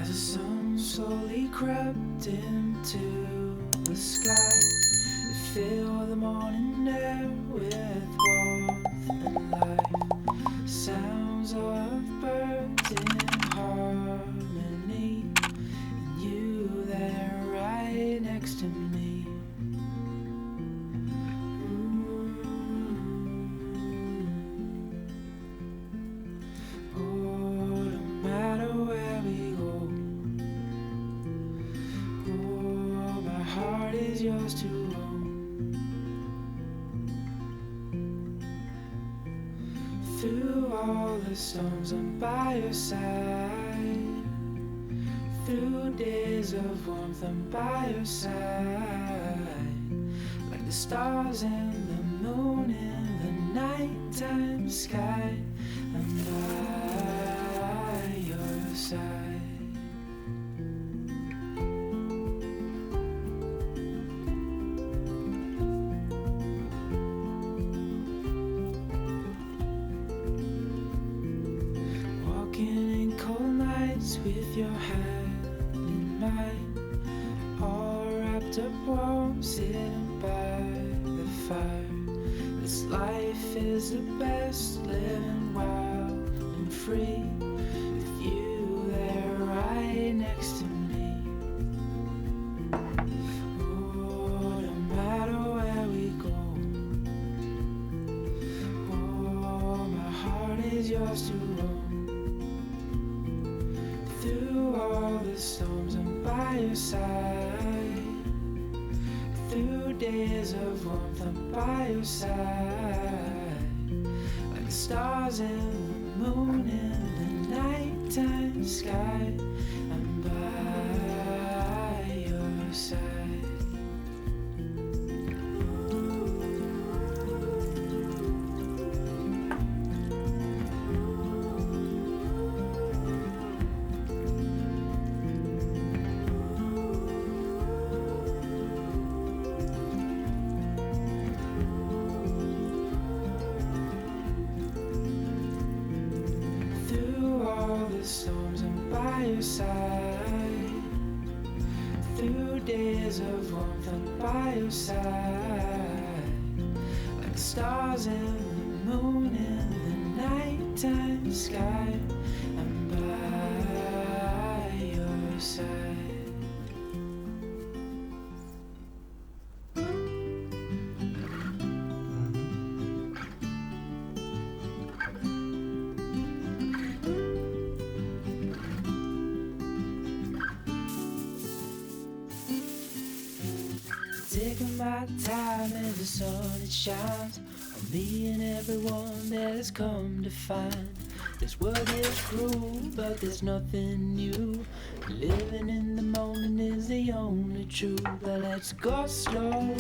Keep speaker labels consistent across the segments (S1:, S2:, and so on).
S1: the sun slowly crept into the sky, it filled the morning air with warmth and life. Sounds of birds in harmony, and you there right next to me. Oh, no matter where we go, oh, my heart is yours to own. Through all the storms, I'm by your side. Through days of warmth, I'm by your side. Like the stars and the moon in the nighttime sky, I'm by your side. Walking in cold nights with your hand in mine, all wrapped up warm, sitting by the fire. This life is the best, living wild and free, with you there right next to me. Oh, no matter where we go, oh, my heart is yours to own. Through all the storms, I'm by your side. Through days of warmth, I'm by your side. Like the stars and the moon in the nighttime sky, I'm by your side. Through all the storms, I'm by your side. Through days of warmth, I'm by your side. Like the stars and the moon in the nighttime sky, I'm by your side. Taking my time in the sun, it shines on me and everyone that has come to find. This world is cruel, but there's nothing new. Living in the moment is the only truth. But let's go slow.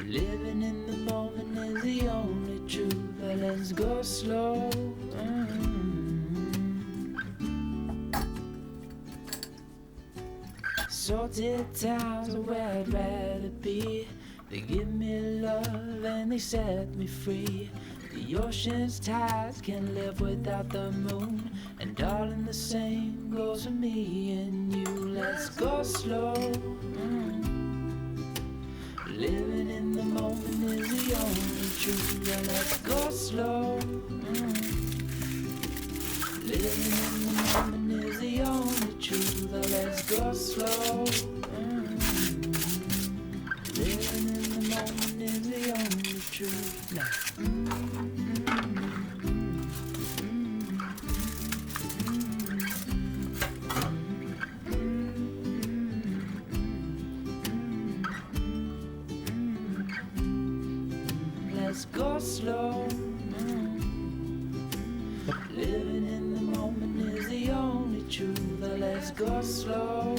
S1: Living in the moment is the only truth. But let's go slow. Salted towns are where I'd rather be. They give me love and they set me free. The ocean's tides can't live without the moon. And darling, the same goes for me and you. Let's go slow. Living in the moment is the only truth. Yeah, let's go slow. Living in the moment is the only truth. Let's go slow. Living in the moment is the only truth. Now. Let's go slow. Living in the moment is the only truth. Let's go slow.